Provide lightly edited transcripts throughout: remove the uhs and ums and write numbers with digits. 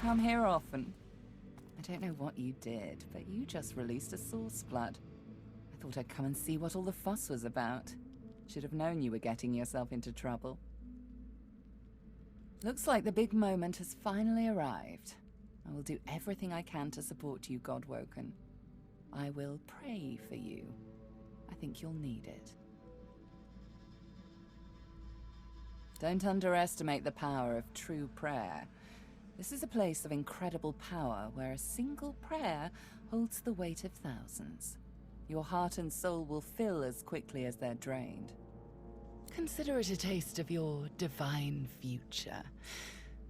Come here often. I don't know what you did, but you just released a source flood. I thought I'd come and see what all the fuss was about. Should have known you were getting yourself into trouble. Looks like the big moment has finally arrived. I will do everything I can to support you, Godwoken. I will pray for you. I think you'll need it. Don't underestimate the power of true prayer. This is a place of incredible power where a single prayer holds the weight of thousands. Your heart and soul will fill as quickly as they're drained. Consider it a taste of your divine future.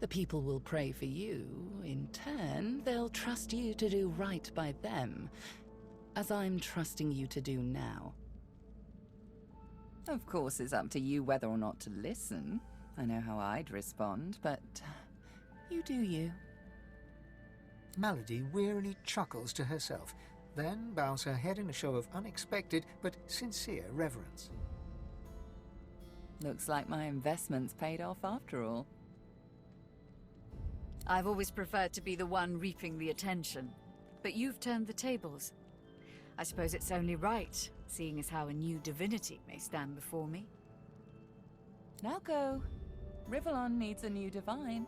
The people will pray for you. In turn, they'll trust you to do right by them, as I'm trusting you to do now. Of course, it's up to you whether or not to listen. I know how I'd respond, but you do you. Malady wearily chuckles to herself, then bows her head in a show of unexpected but sincere reverence. Looks like my investment's paid off after all. I've always preferred to be the one reaping the attention, but you've turned the tables. I suppose it's only right, seeing as how a new divinity may stand before me. Now go. Rivellon needs a new divine.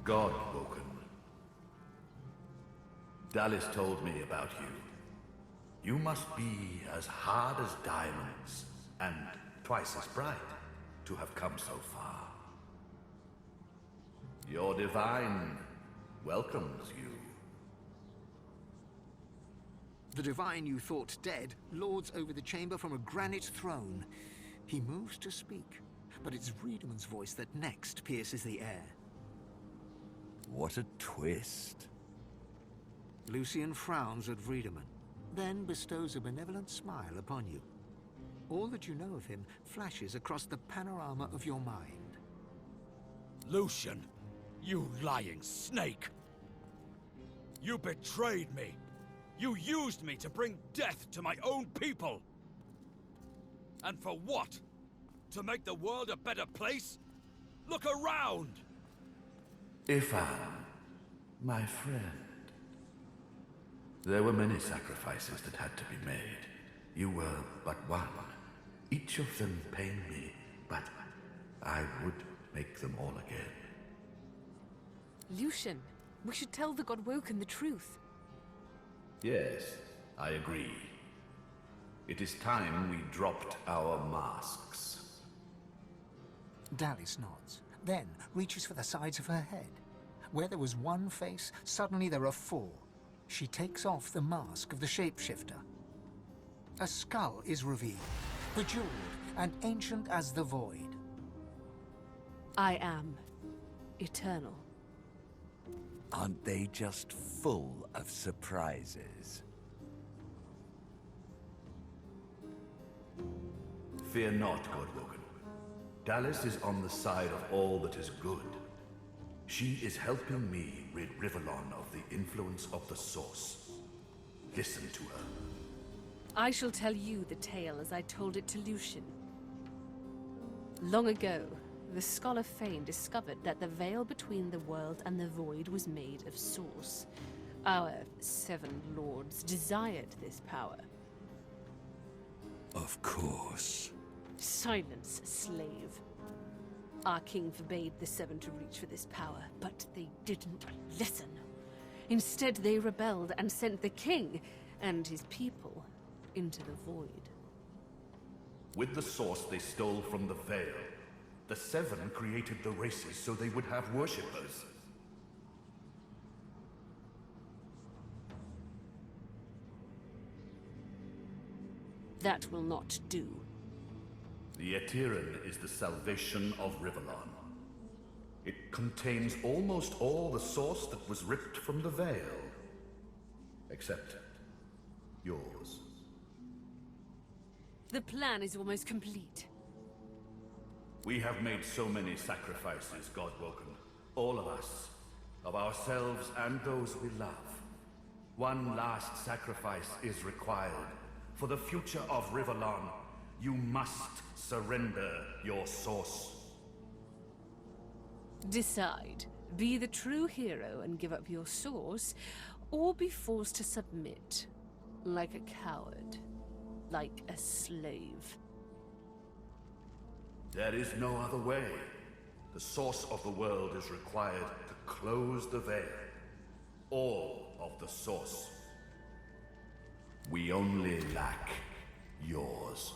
Godwoken. Dallis told me about you. You must be as hard as diamonds, and twice as bright, to have come so far. Your divine welcomes you. The divine you thought dead lords over the chamber from a granite throne. He moves to speak, but it's Wiedemann's voice that next pierces the air. What a twist. Lucian frowns at Wiedemann, then bestows a benevolent smile upon you. All that you know of him flashes across the panorama of your mind. Lucian, you lying snake! You betrayed me! You used me to bring death to my own people! And for what? To make the world a better place? Look around! Ifan, my friend. There were many sacrifices that had to be made. You were but one. Each of them pain me, but I would make them all again. Lucian, we should tell the Godwoken the truth. Yes, I agree. It is time we dropped our masks. Dallis nods, then reaches for the sides of her head. Where there was one face, suddenly there are four. She takes off the mask of the shapeshifter. A skull is revealed, bejeweled and ancient as the void. I am eternal. Aren't they just full of surprises? Fear not, Godwoken. Dallis is on the side of all that is good. She is helping me rid Rivellon of the influence of the Source. Listen to her. I shall tell you the tale as I told it to Lucian. Long ago, the Scholar Fane discovered that the veil between the world and the void was made of Source. Our 7 lords desired this power. Of course. Silence, slave. Our king forbade the 7 to reach for this power, but they didn't listen. Instead, they rebelled and sent the king and his people into the void. With the Source they stole from the Veil. The 7 created the races so they would have worshippers. That will not do. The Eteran is the salvation of Rivellon. It contains almost all the Source that was ripped from the Veil. Except yours. The plan is almost complete. We have made so many sacrifices, Godwoken. All of us. Of ourselves and those we love. One last sacrifice is required. For the future of Rivellon, you must surrender your source. Decide. Be the true hero and give up your source, or be forced to submit. Like a coward. Like a slave. There is no other way. The source of the world is required to close the veil. All of the source. We only lack yours.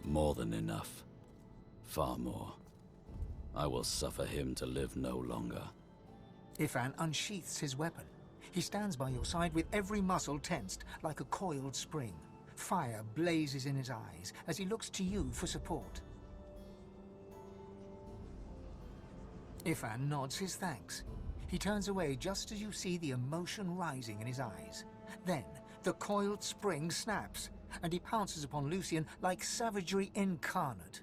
More than enough. Far more. I will suffer him to live no longer. Ifan unsheaths his weapon. He stands by your side with every muscle tensed, like a coiled spring. Fire blazes in his eyes as he looks to you for support. Ifan nods his thanks. He turns away just as you see the emotion rising in his eyes. Then, the coiled spring snaps, and he pounces upon Lucian like savagery incarnate.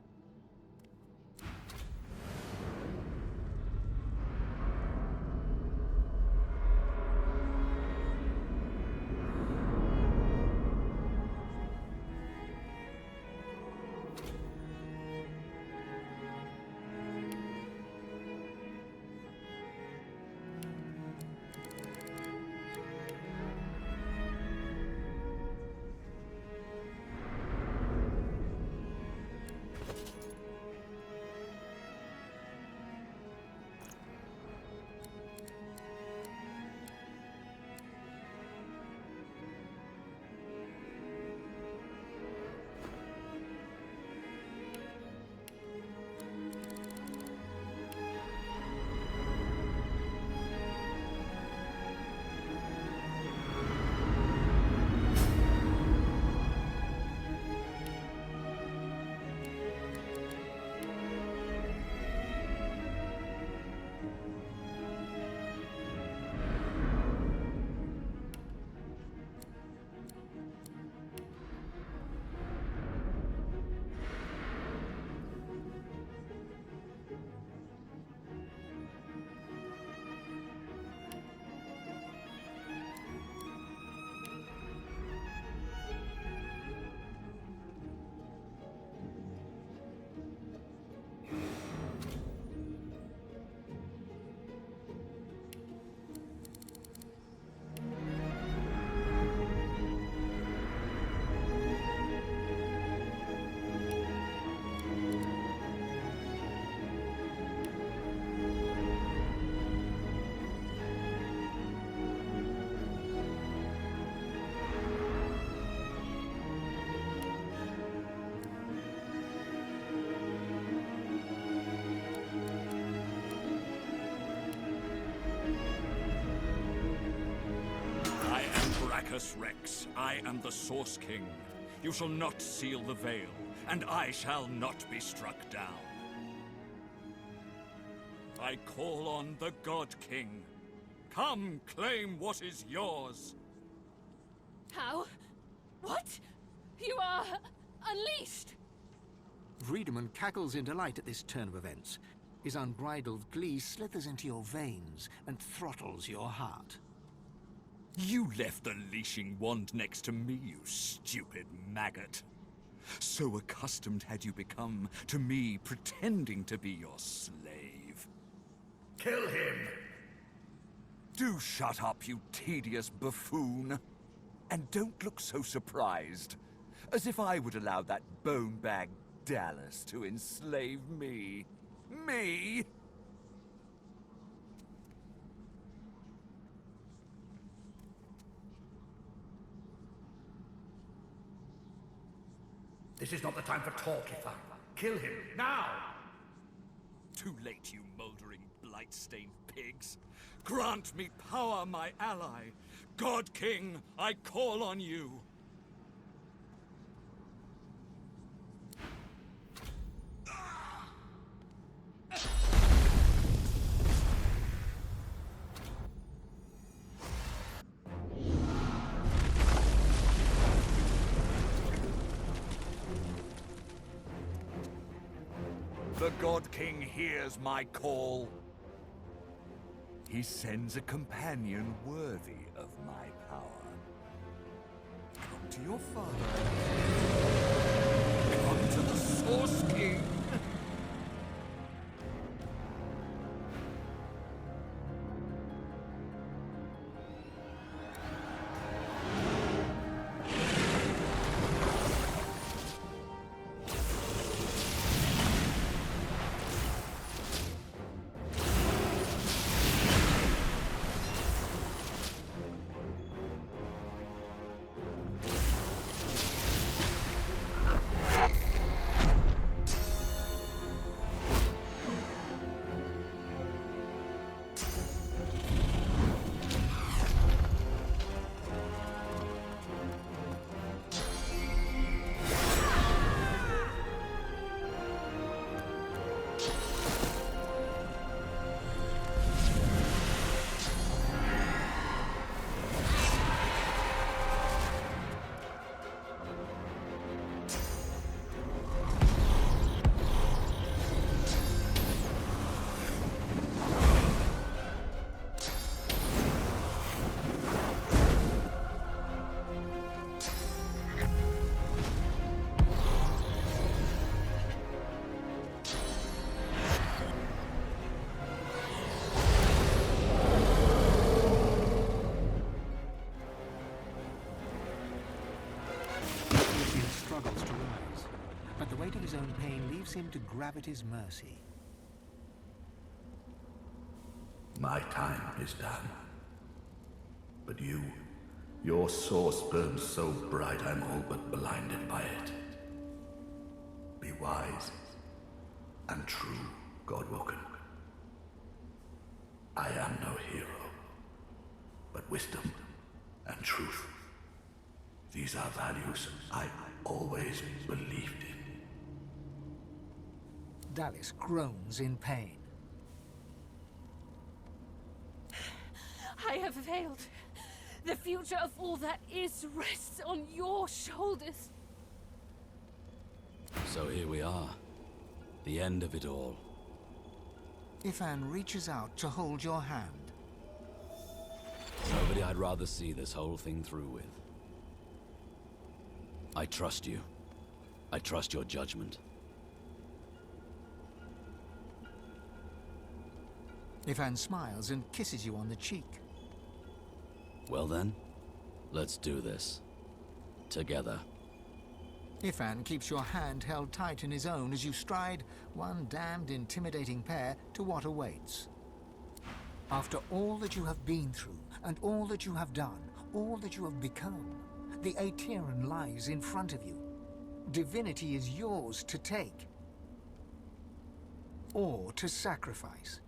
Rex, I am the Source King. You shall not seal the veil, and I shall not be struck down. I call on the God King. Come, claim what is yours. How? What? You are unleashed! Friedemann cackles in delight at this turn of events. His unbridled glee slithers into your veins and throttles your heart. You left the leashing wand next to me, you stupid maggot. So accustomed had you become to me pretending to be your slave. Kill him! Do shut up, you tedious buffoon. And don't look so surprised. As if I would allow that bone-bag Dallas to enslave me. Me? This is not the time for talk, Ifan. Kill him, now! Too late, you moldering, blight-stained pigs. Grant me power, my ally. God King, I call on you. The God King hears my call. He sends a companion worthy of my power. Come to your father. Come to the Source King. Struggles to rise, but the weight of his own pain leaves him to gravity's mercy. My time is done. But your source burns so bright I'm all but blinded by it. Be wise and true, Godwoken. I am no hero, but wisdom and truth. These are values I always believed in. Dallis groans in pain. I have failed. The future of all that is rests on your shoulders. So here we are. The end of it all. Ifan reaches out to hold your hand. Nobody I'd rather see this whole thing through with. I trust you. I trust your judgment. Ifan smiles and kisses you on the cheek. Well then, let's do this. Together. Ifan keeps your hand held tight in his own as you stride, one damned intimidating pair, to what awaits. After all that you have been through, and all that you have done, all that you have become, the Aetheran lies in front of you. Divinity is yours to take, or to sacrifice.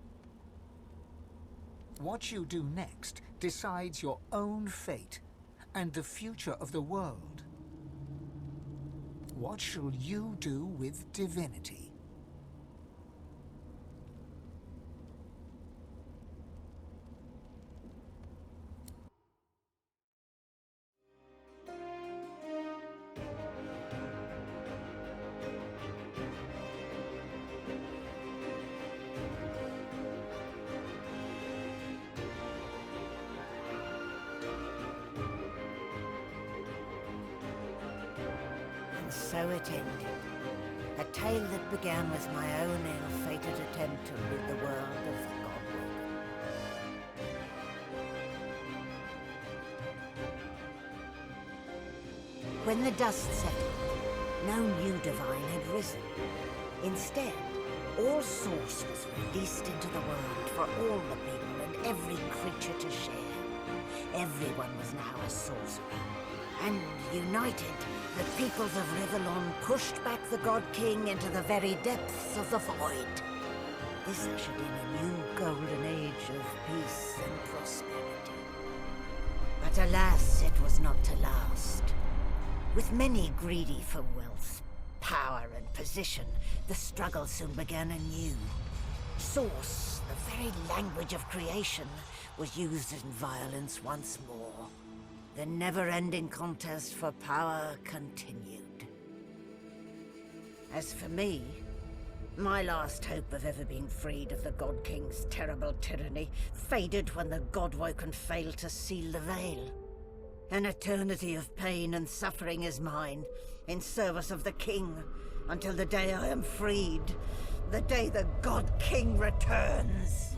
What you do next decides your own fate and the future of the world. What shall you do with divinity? And so it ended. A tale that began with my own ill-fated attempt to rid the world of the Godwoken. When the dust settled, no new divine had risen. Instead, all Source was released into the world for all the people and every creature to share. Everyone was now a sorcerer. And united, the peoples of Rivellon pushed back the God King into the very depths of the void. This ushered in a new golden age of peace and prosperity. But alas, it was not to last. With many greedy for wealth, power and position, the struggle soon began anew. Source, the very language of creation, was used in violence once more. The never-ending contest for power continued. As for me, My last hope of ever being freed of the God King's terrible tyranny faded when the God-woken failed to seal the veil. An eternity of pain and suffering is mine, in service of the King, until the day I am freed. The day the God King returns.